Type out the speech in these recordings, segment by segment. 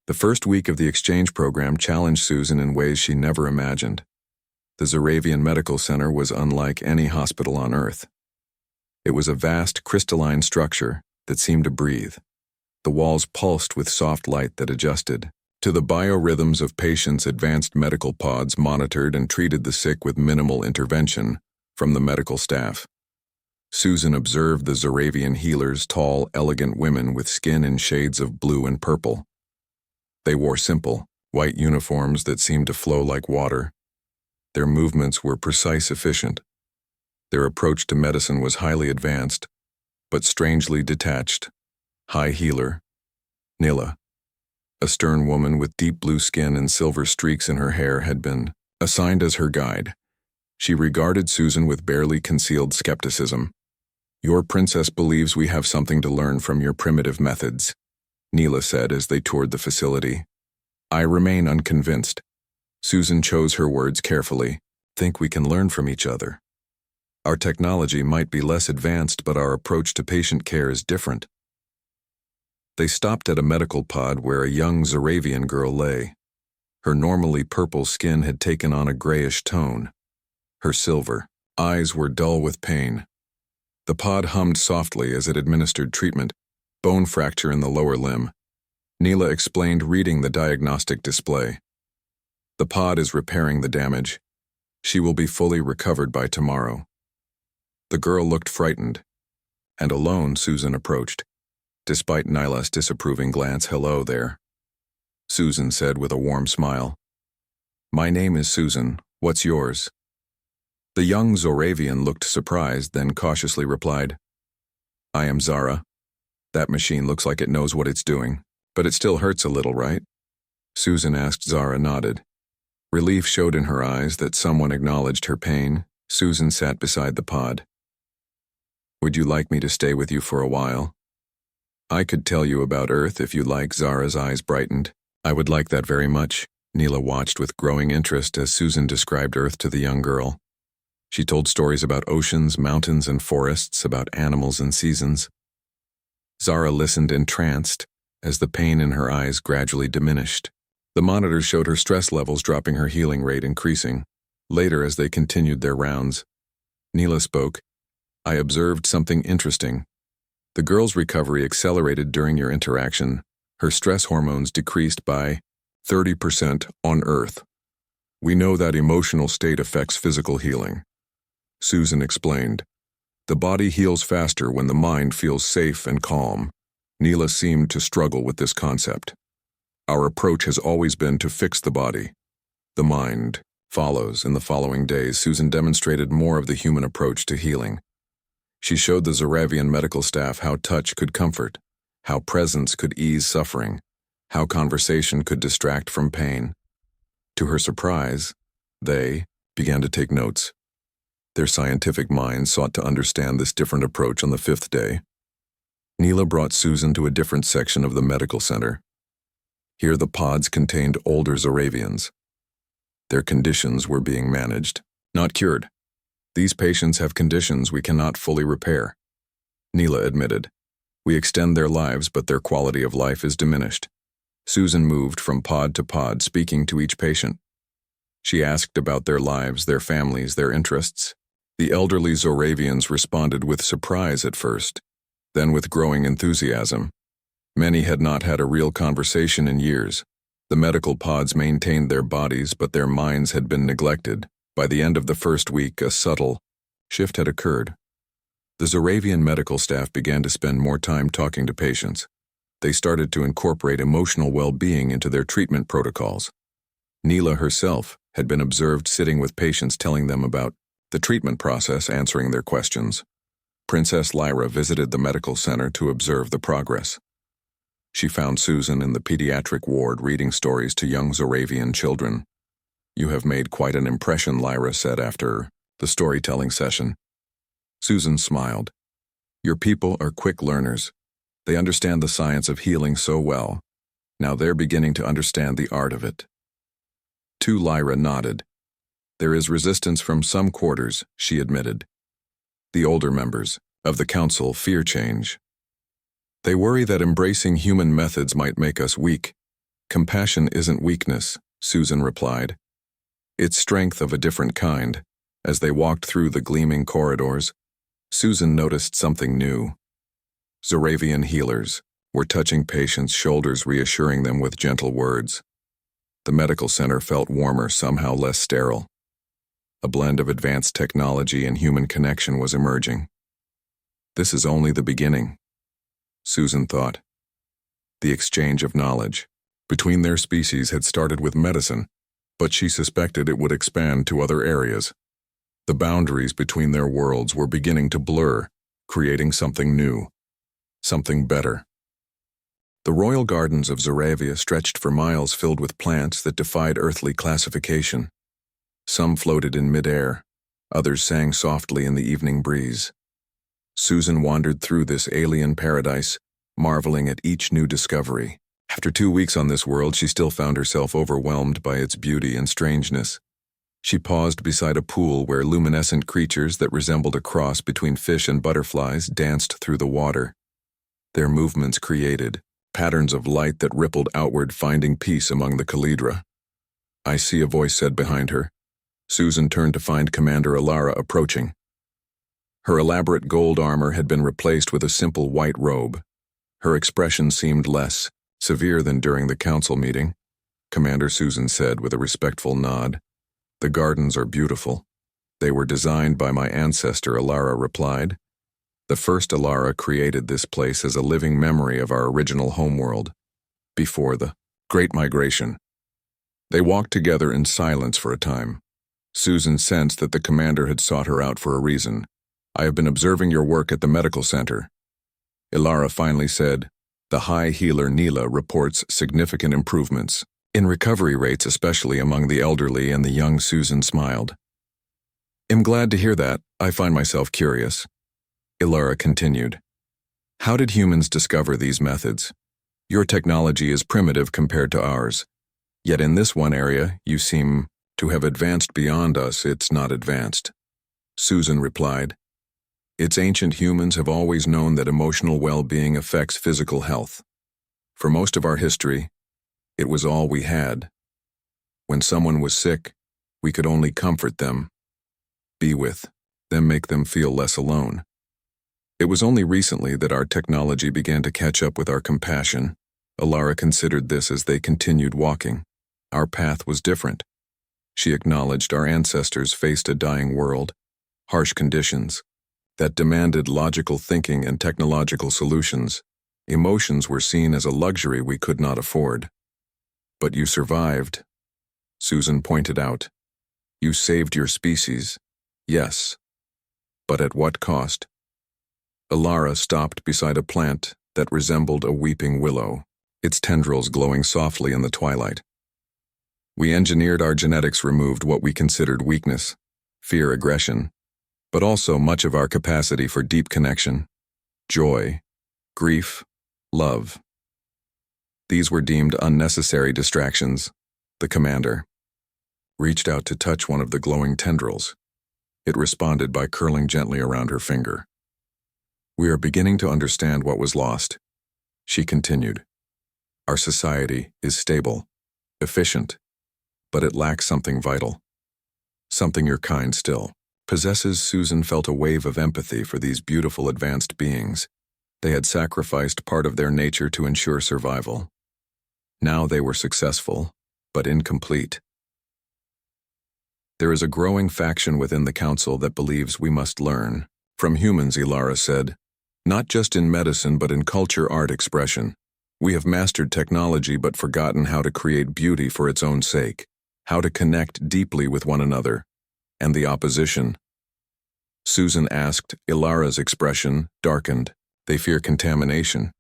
The first week of the exchange program challenged Susan in ways she never imagined. The Zaravian Medical Center was unlike any hospital on Earth. It was a vast, crystalline structure that seemed to breathe. The walls pulsed with soft light that adjusted to the biorhythms of patients. Advanced medical pods monitored and treated the sick with minimal intervention from the medical staff. Susan observed the Zaravian healers, tall, elegant women with skin in shades of blue and purple. They wore simple, white uniforms that seemed to flow like water. Their movements were precise, efficient. Their approach to medicine was highly advanced, but strangely detached. High healer, Nila, a stern woman with deep blue skin and silver streaks in her hair, had been assigned as her guide. She regarded Susan with barely concealed skepticism. "Your princess believes we have something to learn from your primitive methods," Nila said as they toured the facility. "I remain unconvinced." Susan chose her words carefully. "Think we can learn from each other. Our technology might be less advanced, but our approach to patient care is different." They stopped at a medical pod where a young Zaravian girl lay. Her normally purple skin had taken on a grayish tone. Her silver eyes were dull with pain. The pod hummed softly as it administered treatment. "Bone fracture in the lower limb," Nila explained, reading the diagnostic display. "The pod is repairing the damage. She will be fully recovered by tomorrow." The girl looked frightened, and alone Susan approached. Despite Nila's disapproving glance, "Hello there," Susan said with a warm smile. "My name is Susan. What's yours?" The young Zoravian looked surprised, then cautiously replied, "I am Zara. That machine looks like it knows what it's doing, but it still hurts a little, right?" Susan asked. Zara nodded. Relief showed in her eyes that someone acknowledged her pain. Susan sat beside the pod. "Would you like me to stay with you for a while?" "I could tell you about Earth if you like." Zara's eyes brightened. "I would like that very much." Nila watched with growing interest as Susan described Earth to the young girl. She told stories about oceans, mountains, and forests, about animals and seasons. Zara listened entranced as the pain in her eyes gradually diminished. The monitors showed her stress levels dropping, her healing rate increasing. Later, as they continued their rounds, Nila spoke. "I observed something interesting. The girl's recovery accelerated during your interaction. Her stress hormones decreased by 30% on Earth. We know that emotional state affects physical healing," Susan explained. "The body heals faster when the mind feels safe and calm." Nila seemed to struggle with this concept. "Our approach has always been to fix the body. The mind follows." In the following days, Susan demonstrated more of the human approach to healing. She showed the Zaravian medical staff how touch could comfort, how presence could ease suffering, how conversation could distract from pain. To her surprise, they began to take notes. Their scientific minds sought to understand this different approach. On the 5th day, Nila brought Susan to a different section of the medical center. Here the pods contained older Zaravians. Their conditions were being managed, not cured. "These patients have conditions we cannot fully repair," Nila admitted. "We extend their lives, but their quality of life is diminished." Susan moved from pod to pod, speaking to each patient. She asked about their lives, their families, their interests. The elderly Zoravians responded with surprise at first, then with growing enthusiasm. Many had not had a real conversation in years. The medical pods maintained their bodies, but their minds had been neglected. By the end of the first week, a subtle shift had occurred. The Zoravian medical staff began to spend more time talking to patients. They started to incorporate emotional well-being into their treatment protocols. Nila herself had been observed sitting with patients, telling them about the treatment process, answering their questions. Princess Lyra visited the medical center to observe the progress. She found Susan in the pediatric ward reading stories to young Zoravian children. "You have made quite an impression," Lyra said after the storytelling session. Susan smiled. "Your people are quick learners. They understand the science of healing so well. Now they're beginning to understand the art of it." Lyra nodded. "There is resistance from some quarters," she admitted. The older members of the council fear change. They worry that embracing human methods might make us weak. Compassion isn't weakness, Susan replied. It's strength of a different kind. As they walked through the gleaming corridors, Susan noticed something new. Zoravian healers were touching patients' shoulders, reassuring them with gentle words. The medical center felt warmer, somehow less sterile. A blend of advanced technology and human connection was emerging. This is only the beginning, Susan thought. The exchange of knowledge between their species had started with medicine, but she suspected it would expand to other areas. The boundaries between their worlds were beginning to blur, creating something new, something better. The royal gardens of Zoravia stretched for miles, filled with plants that defied earthly classification. Some floated in midair, others sang softly in the evening breeze. Susan wandered through this alien paradise, marveling at each new discovery. After 2 weeks on this world, she still found herself overwhelmed by its beauty and strangeness. She paused beside a pool where luminescent creatures that resembled a cross between fish and butterflies danced through the water. Their movements created patterns of light that rippled outward, finding peace among the Calidra. "I see," a voice said behind her. Susan turned to find Commander Alara approaching. Her elaborate gold armor had been replaced with a simple white robe. Her expression seemed less severe than during the council meeting. "Commander," Susan said with a respectful nod. "The gardens are beautiful. They were designed by my ancestor," Alara replied. "The first Alara created this place as a living memory of our original homeworld, before the Great Migration." They walked together in silence for a time. Susan sensed that the commander had sought her out for a reason. "I have been observing your work at the medical center," Alara finally said. "The high healer Neela reports significant improvements in recovery rates, especially among the elderly and the young." Susan smiled. "I'm glad to hear that. I find myself curious," Alara continued. "How did humans discover these methods? Your technology is primitive compared to ours. Yet in this one area, you seem to have advanced beyond us. It's not advanced," Susan replied. "It's ancient. Humans have always known that emotional well-being affects physical health. For most of our history, it was all we had. When someone was sick, we could only comfort them, be with them, make them feel less alone. It was only recently that our technology began to catch up with our compassion." Alara considered this as they continued walking. "Our path was different." She acknowledged our ancestors faced a dying world, harsh conditions that demanded logical thinking and technological solutions. Emotions were seen as a luxury we could not afford. "But you survived," Susan pointed out. "You saved your species, yes. But at what cost?" Alara stopped beside a plant that resembled a weeping willow, its tendrils glowing softly in the twilight. "We engineered our genetics, removed what we considered weakness, fear, aggression, but also much of our capacity for deep connection, joy, grief, love. These were deemed unnecessary distractions." The commander reached out to touch one of the glowing tendrils. It responded by curling gently around her finger. "We are beginning to understand what was lost," she continued. "Our society is stable, efficient, but it lacks something vital. Something your kind still possesses." Susan felt a wave of empathy for these beautiful advanced beings. They had sacrificed part of their nature to ensure survival. Now they were successful, but incomplete. "There is a growing faction within the council that believes we must learn from humans," Alara said. "Not just in medicine, but in culture, art, expression. We have mastered technology but forgotten how to create beauty for its own sake, how to connect deeply with one another. And the opposition?" Susan asked. Ilara's expression darkened. "They fear contamination.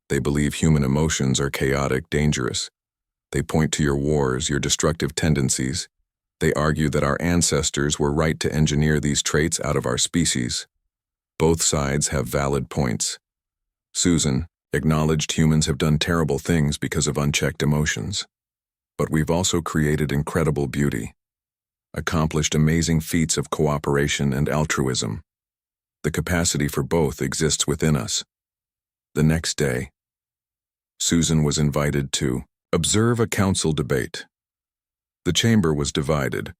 They believe human emotions are chaotic, dangerous. They point to your wars, your destructive tendencies. They argue that our ancestors were right to engineer these traits out of our species. Both sides have valid points." Susan acknowledged humans have done terrible things because of unchecked emotions. "But we've also created incredible beauty, accomplished amazing feats of cooperation and altruism. The capacity for both exists within us." The next day, Susan was invited to Observe a council debate. The chamber was divided.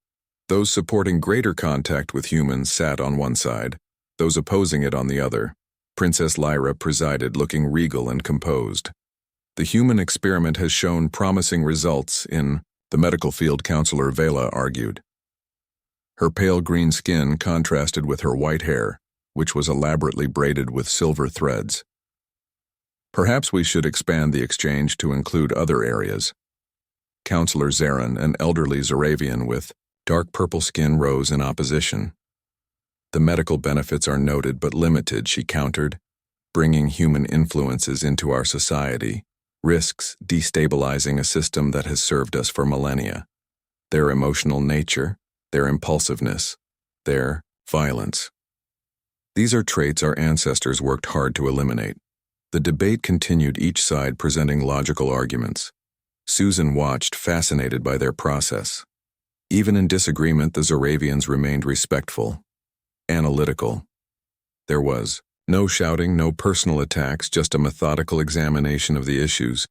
Those supporting greater contact with humans sat on one side, those opposing it on the other. Princess Lyra presided, looking regal and composed. The human experiment has shown promising results in the medical field, Counselor Vela argued. Her pale green skin contrasted with her white hair, which was elaborately braided with silver threads. Perhaps we should expand the exchange to include other areas. Counselor Zarin, an elderly Zoravian with dark purple skin, rose in opposition. The medical benefits are noted but limited, she countered. Bringing human influences into our society risks destabilizing a system that has served us for millennia. Their emotional nature, their impulsiveness, their violence. These are traits our ancestors worked hard to eliminate. The debate continued, each side presenting logical arguments. Susan watched, fascinated by their process. Even in disagreement, the Zoravians remained respectful, analytical. There was no shouting, no personal attacks, just a methodical examination of the issues.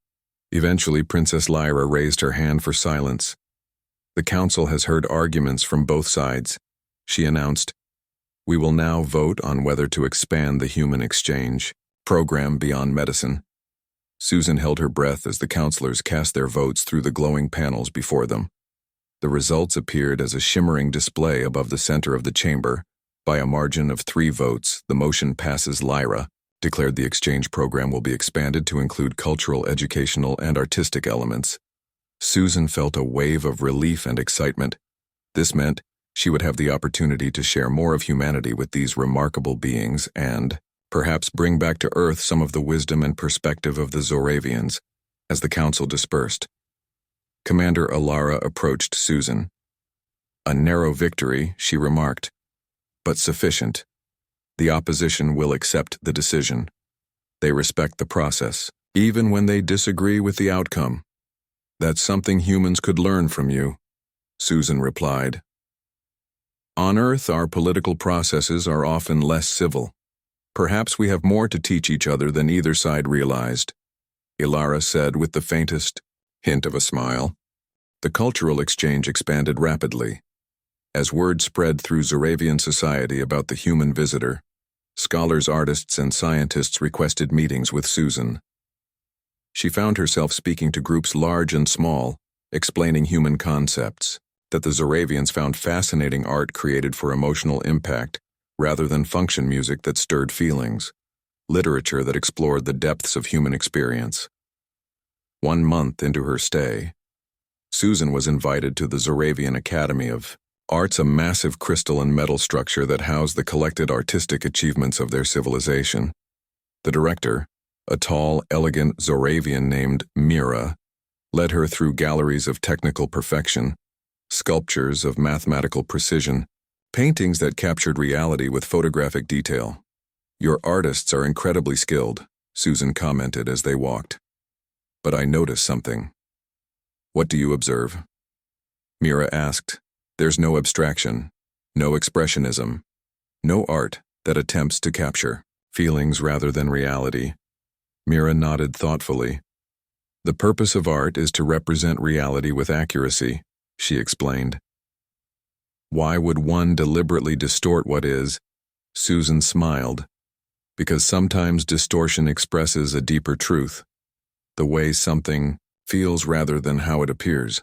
Eventually, Princess Lyra raised her hand for silence. The council has heard arguments from both sides, she announced. We will now vote on whether to expand the human exchange program beyond medicine. Susan held her breath as the counselors cast their votes through the glowing panels before them. The results appeared as a shimmering display above the center of the chamber. By a margin of 3 votes, the motion passes. Lyra declared the exchange program will be expanded to include cultural, educational, and artistic elements. Susan felt a wave of relief and excitement. This meant she would have the opportunity to share more of humanity with these remarkable beings and perhaps bring back to Earth some of the wisdom and perspective of the Zoravians. As the council dispersed, Commander Alara approached Susan. A narrow victory, she remarked, but sufficient. The opposition will accept the decision. They respect the process, even when they disagree with the outcome. That's something humans could learn from you, Susan replied. On Earth, our political processes are often less civil. Perhaps we have more to teach each other than either side realized, Ilara said with the faintest hint of a smile. The cultural exchange expanded rapidly. As word spread through Zoravian society about the human visitor, scholars, artists, and scientists requested meetings with Susan. She found herself speaking to groups large and small, explaining human concepts, that the Zoravians found fascinating art created for emotional impact rather than function music that stirred feelings, literature that explored the depths of human experience. 1 month into her stay, Susan was invited to the Zoravian Academy of Arts, a massive crystal and metal structure that housed the collected artistic achievements of their civilization. The director, a tall, elegant Zoravian named Mira, led her through galleries of technical perfection, sculptures of mathematical precision, paintings that captured reality with photographic detail. Your artists are incredibly skilled, Susan commented as they walked. But I noticed something. What do you observe? Mira asked. There's no abstraction, no expressionism, no art that attempts to capture feelings rather than reality. Mira nodded thoughtfully. The purpose of art is to represent reality with accuracy, she explained. Why would one deliberately distort what is? Susan smiled. Because sometimes distortion expresses a deeper truth, the way something feels rather than how it appears.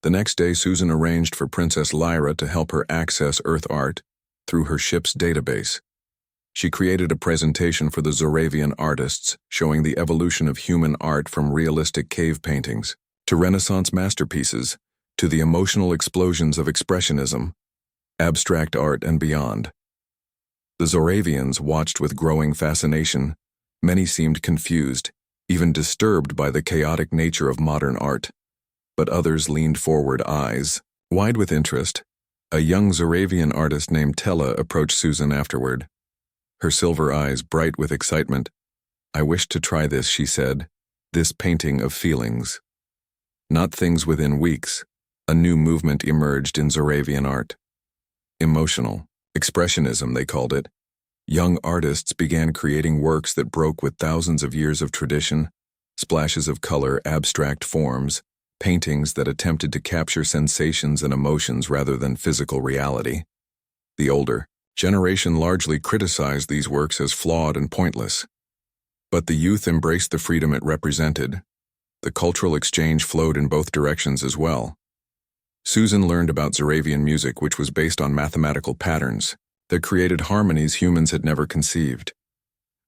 The next day, Susan arranged for Princess Lyra to help her access Earth art through her ship's database. She created a presentation for the Zoravian artists showing the evolution of human art from realistic cave paintings to Renaissance masterpieces to the emotional explosions of expressionism, abstract art, and beyond. The Zoravians watched with growing fascination. Many seemed confused, even disturbed by the chaotic nature of modern art. But others leaned forward, eyes wide with interest. A young Zoravian artist named Tella approached Susan afterward, her silver eyes bright with excitement. I wish to try this, she said, this painting of feelings. Not things. Within weeks, a new movement emerged in Zoravian art. Emotional expressionism, they called it. Young artists began creating works that broke with thousands of years of tradition, splashes of color, abstract forms, paintings that attempted to capture sensations and emotions rather than physical reality. The older generation largely criticized these works as flawed and pointless. But the youth embraced the freedom it represented. The cultural exchange flowed in both directions as well. Susan learned about Zoravian music, which was based on mathematical patterns that created harmonies humans had never conceived.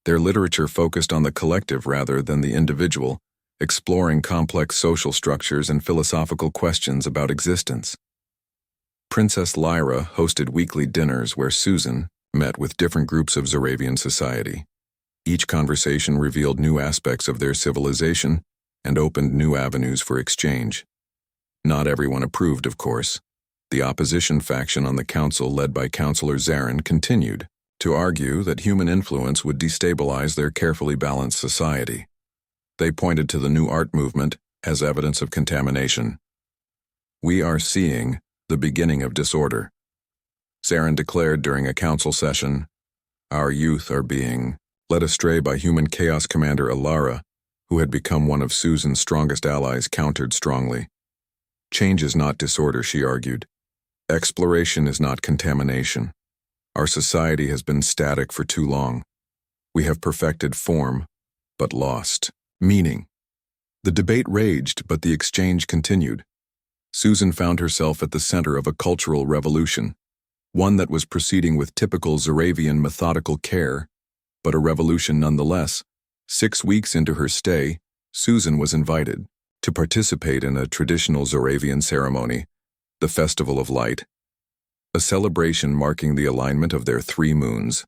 Their literature focused on the collective rather than the individual, exploring complex social structures and philosophical questions about existence. Princess Lyra hosted weekly dinners where Susan met with different groups of Zoravian society. Each conversation revealed new aspects of their civilization and opened new avenues for exchange. Not everyone approved, of course. The opposition faction on the council, led by Councillor Zarin, continued to argue that human influence would destabilize their carefully balanced society. They pointed to the new art movement as evidence of contamination. "We are seeing the beginning of disorder," Zarin declared during a council session. "Our youth are being led astray by human chaos." Commander Alara, who had become one of Susan's strongest allies, countered strongly. "Change is not disorder," she argued. "Exploration is not contamination. Our society has been static for too long. We have perfected form, but lost meaning." The debate raged, but the exchange continued. Susan found herself at the center of a cultural revolution, one that was proceeding with typical Zoravian methodical care, but a revolution nonetheless. 6 weeks into her stay, Susan was invited to participate in a traditional Zoravian ceremony, the Festival of Light, a celebration marking the alignment of their 3 moons.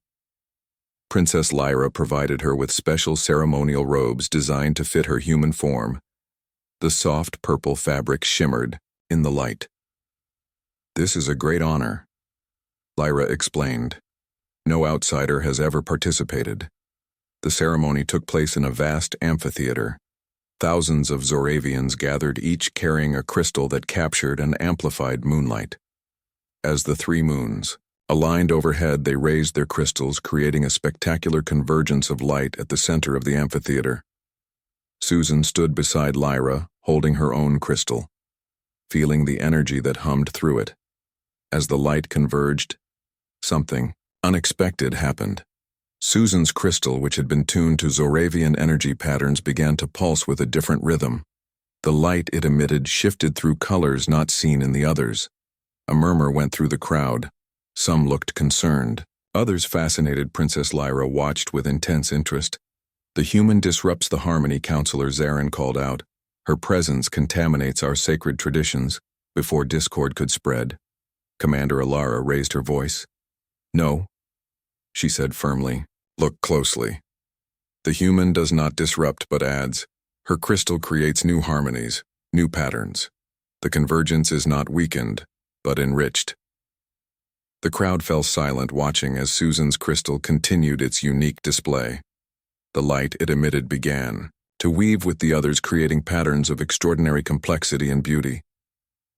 Princess Lyra provided her with special ceremonial robes designed to fit her human form. The soft purple fabric shimmered in the light. "This is a great honor," Lyra explained. "No outsider has ever participated." The ceremony took place in a vast amphitheater. Thousands of Zoravians gathered, each carrying a crystal that captured and amplified moonlight. As the 3 moons aligned overhead, they raised their crystals, creating a spectacular convergence of light at the center of the amphitheater. Susan stood beside Lyra, holding her own crystal, feeling the energy that hummed through it. As the light converged, something unexpected happened. Susan's crystal, which had been tuned to Zoravian energy patterns, began to pulse with a different rhythm. The light it emitted shifted through colors not seen in the others. A murmur went through the crowd. Some looked concerned. Others, fascinated. Princess Lyra watched with intense interest. "The human disrupts the harmony," Councillor Zarin called out. "Her presence contaminates our sacred traditions." Before discord could spread, Commander Alara raised her voice. "No," she said firmly. "Look closely. The human does not disrupt but adds. Her crystal creates new harmonies, new patterns. The convergence is not weakened, but enriched." The crowd fell silent, watching as Susan's crystal continued its unique display. The light it emitted began to weave with the others, creating patterns of extraordinary complexity and beauty.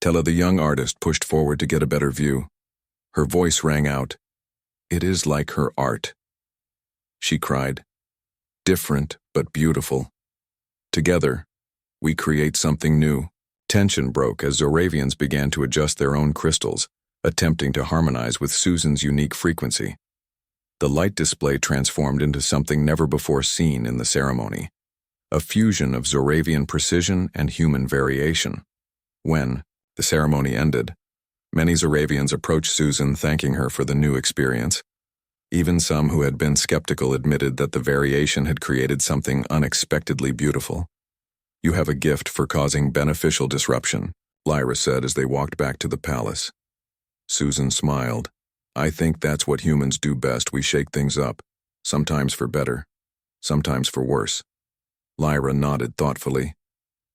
Tella, the young artist, pushed forward to get a better view. Her voice rang out. "It is like her art," she cried. "Different but beautiful. Together, we create something new." Tension broke as Zoravians began to adjust their own crystals, attempting to harmonize with Susan's unique frequency. The light display transformed into something never before seen in the ceremony, a fusion of Zoravian precision and human variation. When the ceremony ended, many Zoravians approached Susan, thanking her for the new experience. Even some who had been skeptical admitted that the variation had created something unexpectedly beautiful. "You have a gift for causing beneficial disruption," Lyra said as they walked back to the palace. Susan smiled. "I think that's what humans do best. We shake things up, sometimes for better, sometimes for worse." Lyra nodded thoughtfully.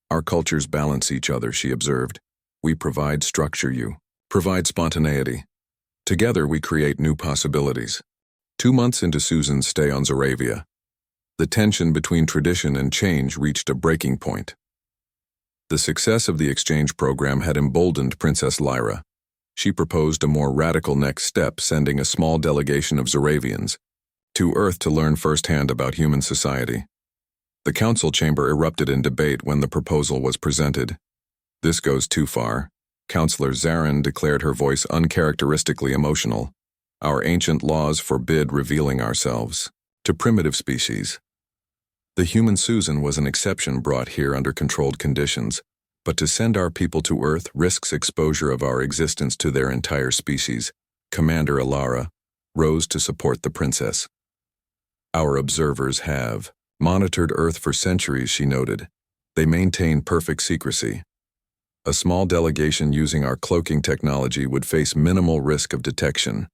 "Our cultures balance each other," she observed. "We provide structure, you provide spontaneity. Together we create new possibilities." 2 months into Susan's stay on Zoravia, the tension between tradition and change reached a breaking point. The success of the exchange program had emboldened Princess Lyra. She proposed a more radical next step, sending a small delegation of Zoravians to Earth to learn firsthand about human society. The council chamber erupted in debate when the proposal was presented. "This goes too far." Councillor Zarin declared, her voice uncharacteristically emotional. "Our ancient laws forbid revealing ourselves to primitive species." The human Susan was an exception brought here under controlled conditions, but to send our people to Earth risks exposure of our existence to their entire species. Commander Alara rose to support the princess. "Our observers have monitored Earth for centuries," she noted. "They maintain perfect secrecy. A small delegation using our cloaking technology would face minimal risk of detection."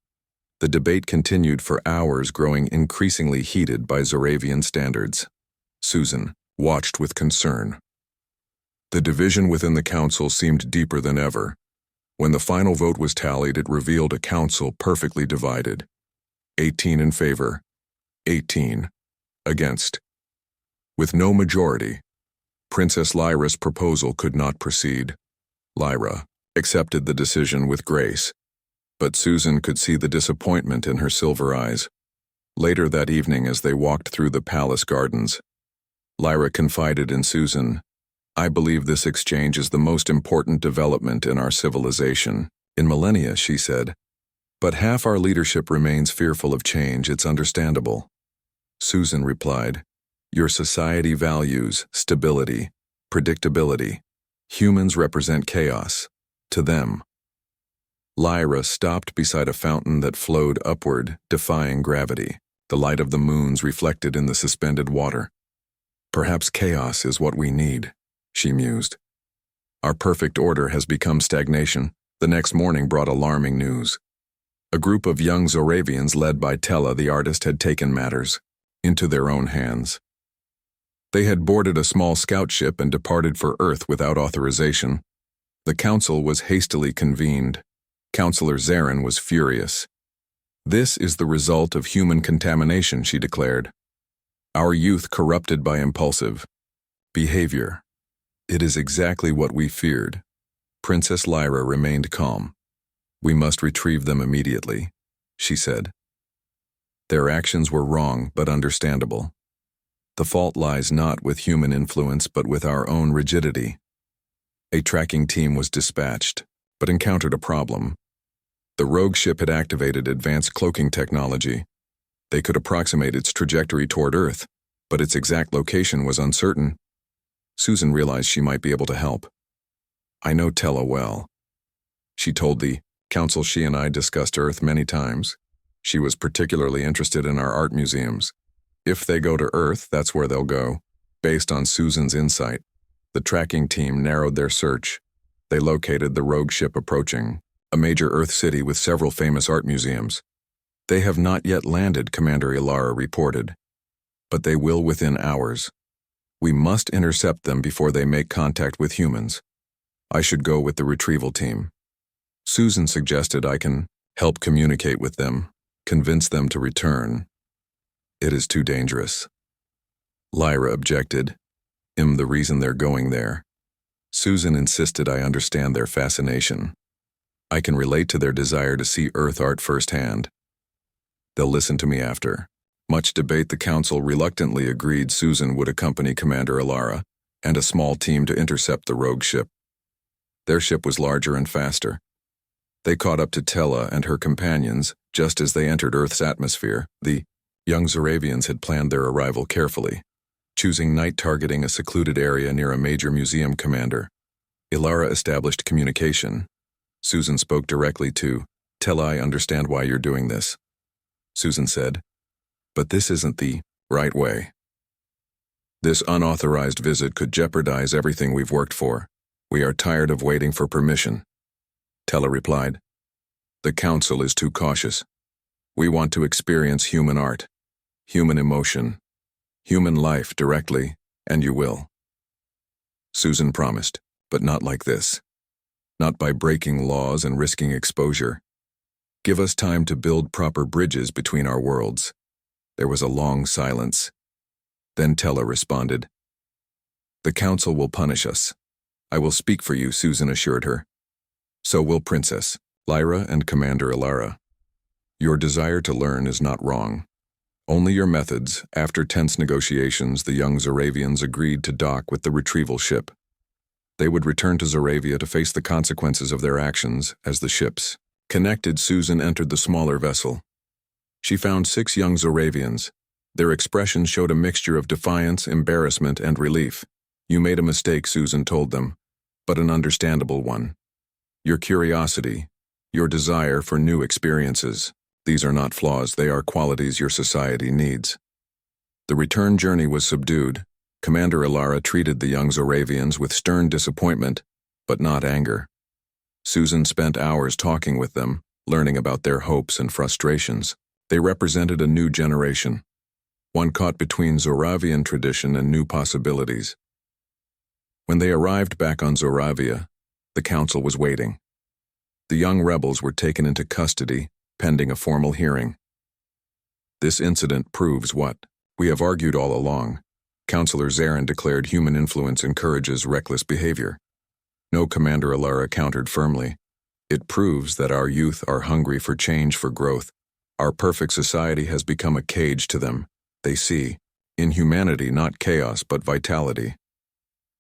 The debate continued for hours, growing increasingly heated by Zoravian standards. Susan watched with concern. The division within the council seemed deeper than ever. When the final vote was tallied, it revealed a council perfectly divided. 18 in favor, 18 against. With no majority, Princess Lyra's proposal could not proceed. Lyra accepted the decision with grace, but Susan could see the disappointment in her silver eyes. Later that evening, as they walked through the palace gardens, Lyra confided in Susan, "I believe this exchange is the most important development in our civilization. In millennia," she said. "But half our leadership remains fearful of change. It's understandable." Susan replied, "Your society values stability, predictability. Humans represent chaos. To them." Lyra stopped beside a fountain that flowed upward, defying gravity, the light of the moons reflected in the suspended water. "Perhaps chaos is what we need," she mused. "Our perfect order has become stagnation." The next morning brought alarming news. A group of young Zoravians led by Tella, the artist, had taken matters into their own hands. They had boarded a small scout ship and departed for Earth without authorization. The council was hastily convened. Councillor Zarin was furious. "This is the result of human contamination," she declared. "Our youth corrupted by impulsive behavior. It is exactly what we feared." Princess Lyra remained calm. "We must retrieve them immediately," she said. "Their actions were wrong but understandable. The fault lies not with human influence but with our own rigidity." A tracking team was dispatched, but encountered a problem. The rogue ship had activated advanced cloaking technology. They could approximate its trajectory toward Earth, but its exact location was uncertain. Susan realized she might be able to help. "I know Tella well. She told the council she and I discussed Earth many times. She was particularly interested in our art museums. If they go to Earth, that's where they'll go." Based on Susan's insight, the tracking team narrowed their search. They located the rogue ship approaching, a major Earth city with several famous art museums. "They have not yet landed," Commander Ilara reported, "but they will within hours. We must intercept them before they make contact with humans. I should go with the retrieval team." Susan suggested I can help communicate with them, convince them to return. "It is too dangerous." Lyra objected. "I'm the reason they're going there." Susan insisted I understand their fascination. I can relate to their desire to see Earth art firsthand. They'll listen to me after. Much debate, the council reluctantly agreed Susan would accompany Commander Alara and a small team to intercept the rogue ship. Their ship was larger and faster. They caught up to Tella and her companions just as they entered Earth's atmosphere. The young Zoravians had planned their arrival carefully, choosing night, targeting a secluded area near a major museum commander. Ilara established communication. Susan spoke directly to Tella. "I understand why you're doing this," Susan said, "but this isn't the right way. This unauthorized visit could jeopardize everything we've worked for. We are tired of waiting for permission." Tella replied, "The council is too cautious. We want to experience human art, human emotion, human life directly, and you will." Susan promised, "But not like this. Not by breaking laws and risking exposure. Give us time to build proper bridges between our worlds." There was a long silence. Then Tella responded, "The council will punish us. I will speak for you," Susan assured her. "So will Princess Lyra and Commander Ilara. Your desire to learn is not wrong. Only your methods. After tense negotiations, the young Zoravians agreed to dock with the retrieval ship. They would return to Zoravia to face the consequences of their actions as the ships. Connected, Susan entered the smaller vessel. She found 6 young Zoravians. Their expressions showed a mixture of defiance, embarrassment, and relief. You made a mistake, Susan told them, but an understandable one. Your curiosity, your desire for new experiences. These are not flaws, they are qualities your society needs. The return journey was subdued. Commander Ilara treated the young Zoravians with stern disappointment, but not anger. Susan spent hours talking with them, learning about their hopes and frustrations. They represented a new generation, one caught between Zoravian tradition and new possibilities. When they arrived back on Zoravia, the council was waiting. The young rebels were taken into custody, pending a formal hearing. This incident proves what we have argued all along. Councillor Zarin declared human influence encourages reckless behavior. No, Commander Ilara countered firmly. It proves that our youth are hungry for change, for growth. Our perfect society has become a cage to them. They see in humanity not chaos but vitality.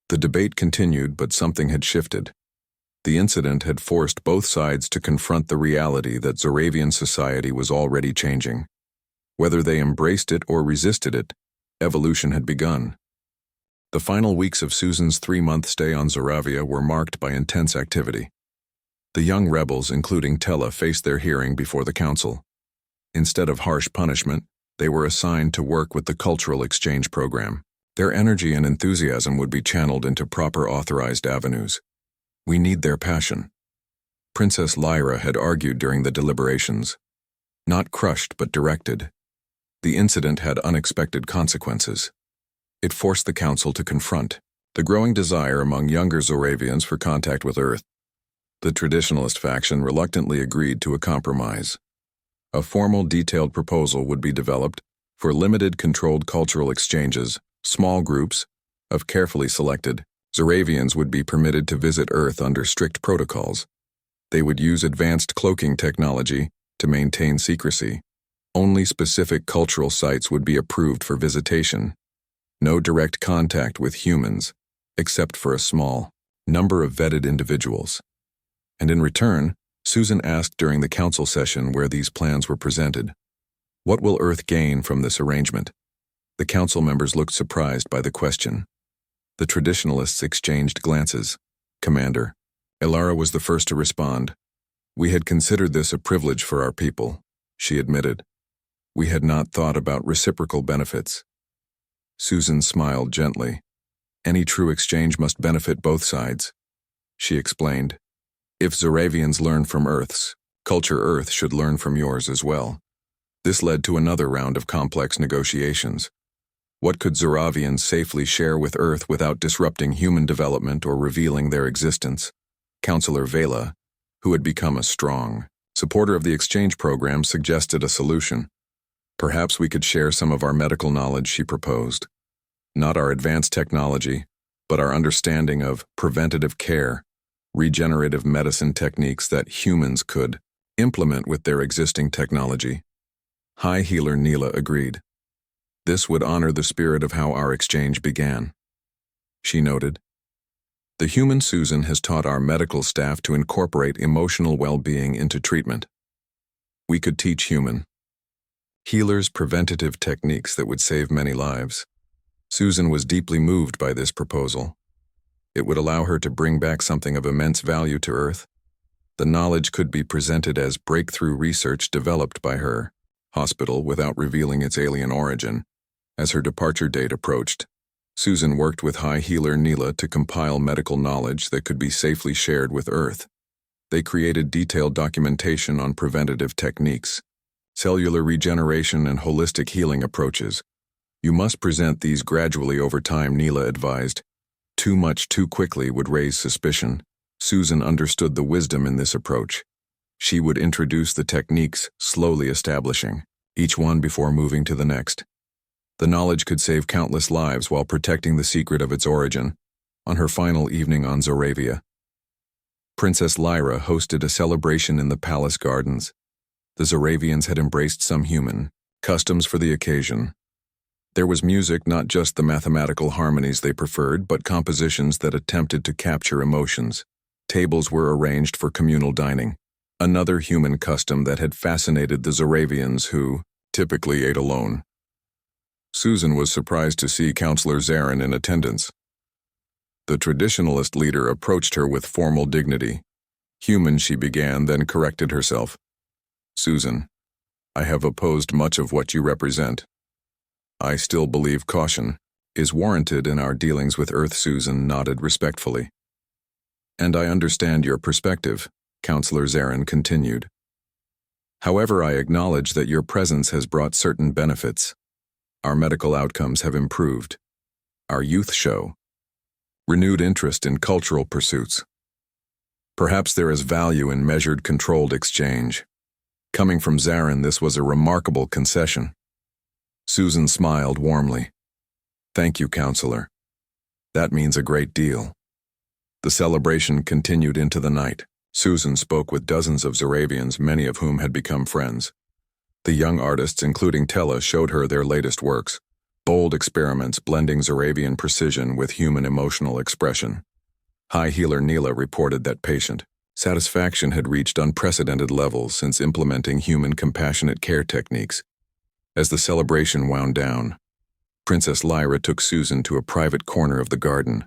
The debate continued, but something had shifted. The incident had forced both sides to confront the reality that Zoravian society was already changing. Whether they embraced it or resisted it, evolution had begun. The final weeks of Susan's 3-month stay on Zoravia were marked by intense activity. The young rebels, including Tella, faced their hearing before the council. Instead of harsh punishment, they were assigned to work with the cultural exchange program. Their energy and enthusiasm would be channeled into proper authorized avenues. We need their passion. Princess Lyra had argued during the deliberations. Not crushed but directed. The incident had unexpected consequences. It forced the council to confront the growing desire among younger Zoravians for contact with Earth. The traditionalist faction reluctantly agreed to a compromise. A formal, detailed proposal would be developed for limited, controlled cultural exchanges. Small groups of carefully selected Zoravians would be permitted to visit Earth under strict protocols. They would use advanced cloaking technology to maintain secrecy. Only specific cultural sites would be approved for visitation. No direct contact with humans, except for a small number of vetted individuals. And in return, Susan asked during the council session where these plans were presented, "What will Earth gain from this arrangement?" The council members looked surprised by the question. The traditionalists exchanged glances. Commander Ilara was the first to respond. "We had considered this a privilege for our people," she admitted. "We had not thought about reciprocal benefits." Susan smiled gently. "Any true exchange must benefit both sides," she explained. "If Zoravians learn from Earth's culture, Earth should learn from yours as well." This led to another round of complex negotiations. What could Zoravians safely share with Earth without disrupting human development or revealing their existence? Councillor Vela, who had become a strong supporter of the exchange program, suggested a solution. "Perhaps we could share some of our medical knowledge," she proposed. "Not our advanced technology, but our understanding of preventative care, regenerative medicine techniques that humans could implement with their existing technology." High Healer Neela agreed. "This would honor the spirit of how our exchange began." She noted, "The human Susan has taught our medical staff to incorporate emotional well-being into treatment. We could teach human healers preventative techniques that would save many lives." Susan was deeply moved by this proposal. It would allow her to bring back something of immense value to Earth. The knowledge could be presented as breakthrough research developed by her hospital without revealing its alien origin. As her departure date approached, Susan worked with High Healer Neela to compile medical knowledge that could be safely shared with Earth. They created detailed documentation on preventative techniques, cellular regeneration, and holistic healing approaches. "You must present these gradually over time," Neela advised. Too much too quickly would raise suspicion. Susan understood the wisdom in this approach. She would introduce the techniques, slowly establishing each one before moving to the next. The knowledge could save countless lives while protecting the secret of its origin. On her final evening on Zoravia, Princess Lyra hosted a celebration in the palace gardens. The Zoravians had embraced some human Customs for the occasion. There was music, not just the mathematical harmonies they preferred, but compositions that attempted to capture emotions. Tables were arranged for communal dining, another human custom that had fascinated the Zoravians who typically ate alone. Susan was surprised to see Counselor Zarin in attendance. The traditionalist leader approached her with formal dignity. Human, she began, then corrected herself. Susan, I have opposed much of what you represent. I still believe caution is warranted in our dealings with Earth. Susan nodded respectfully. And I understand your perspective, Counselor Zarin continued. However, I acknowledge that your presence has brought certain benefits. Our medical outcomes have improved. Our youth show renewed interest in cultural pursuits. Perhaps there is value in measured, controlled exchange. Coming from Zarin, this was a remarkable concession. Susan smiled warmly. Thank you, Counselor. That means a great deal. The celebration continued into the night. Susan spoke with dozens of Zoravians, many of whom had become friends. The young artists, including Tella, showed her their latest works, bold experiments blending Zoravian precision with human emotional expression. High healer Neela reported that patient satisfaction had reached unprecedented levels since implementing human compassionate care techniques. As the celebration wound down, Princess Lyra took Susan to a private corner of the garden.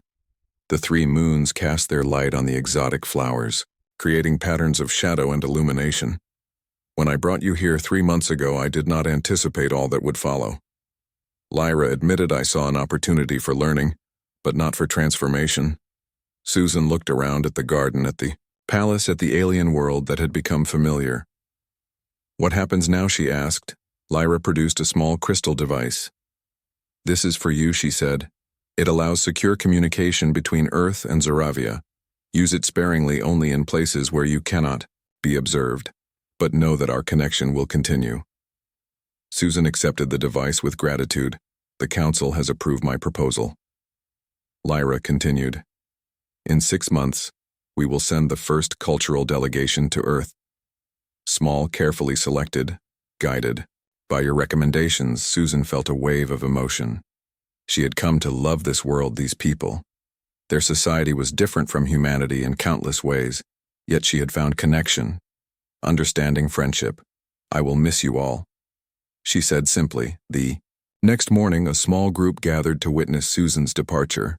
The three moons cast their light on the exotic flowers, creating patterns of shadow and illumination. When I brought you here 3 months ago, I did not anticipate all that would follow. Lyra admitted I saw an opportunity for learning, but not for transformation. Susan looked around at the garden, at the palace, at the alien world that had become familiar. What happens now? She asked. Lyra produced a small crystal device. This is for you, she said. It allows secure communication between Earth and Zoravia. Use it sparingly, only in places where you cannot be observed, but know that our connection will continue. Susan accepted the device with gratitude. The council has approved my proposal. Lyra continued. In 6 months, we will send the first cultural delegation to Earth. Small, carefully selected, guided. By your recommendations, Susan felt a wave of emotion. She had come to love this world, these people. Their society was different from humanity in countless ways, yet she had found connection, understanding, friendship. I will miss you all, she said simply. The next morning, a small group gathered to witness Susan's departure.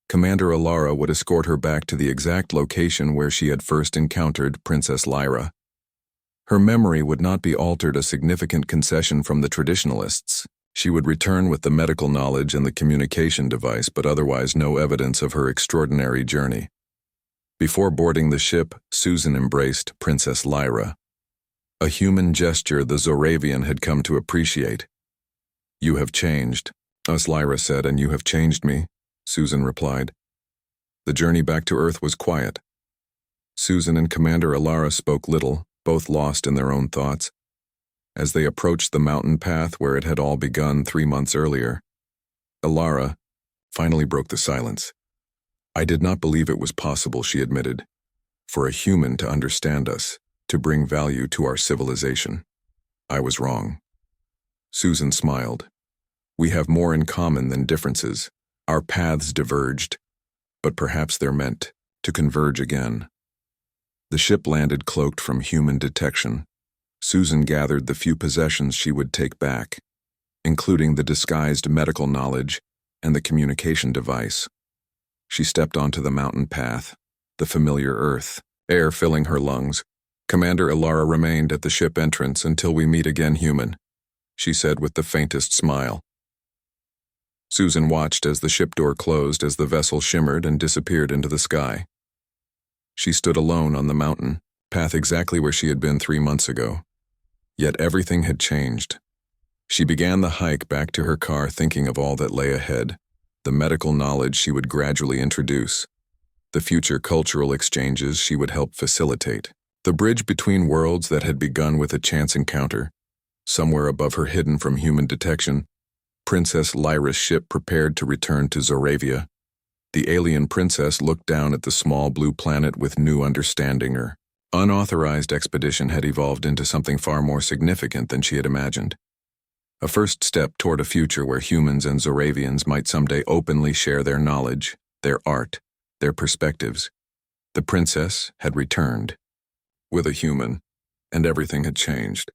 Commander Alara would escort her back to the exact location where she had first encountered Princess Lyra. Her memory would not be altered, a significant concession from the traditionalists. She would return with the medical knowledge and the communication device, but otherwise no evidence of her extraordinary journey. Before boarding the ship, Susan embraced Princess Lyra. A human gesture the Zoravian had come to appreciate. You have changed, us, Lyra said, and you have changed me, Susan replied. The journey back to Earth was quiet. Susan and Commander Alara spoke little, both lost in their own thoughts. As they approached the mountain path where it had all begun 3 months earlier, Alara finally broke the silence. I did not believe it was possible, she admitted, for a human to understand us, to bring value to our civilization. I was wrong. Susan smiled. We have more in common than differences. Our paths diverged, but perhaps they're meant to converge again. The ship landed cloaked from human detection. Susan gathered the few possessions she would take back, including the disguised medical knowledge and the communication device. She stepped onto the mountain path, the familiar earth, air filling her lungs. Commander Alara remained at the ship entrance until we meet again, human, she said with the faintest smile. Susan watched as the ship door closed, as the vessel shimmered and disappeared into the sky. She stood alone on the mountain, path exactly where she had been 3 months ago. Yet everything had changed. She began the hike back to her car, thinking of all that lay ahead, the medical knowledge she would gradually introduce, the future cultural exchanges she would help facilitate, the bridge between worlds that had begun with a chance encounter. Somewhere above her, hidden from human detection, Princess Lyra's ship prepared to return to Zoravia. The alien princess looked down at the small blue planet with new understanding. Her unauthorized expedition had evolved into something far more significant than she had imagined. A first step toward a future where humans and Zoravians might someday openly share their knowledge, their art, their perspectives. The princess had returned with a human, and everything had changed.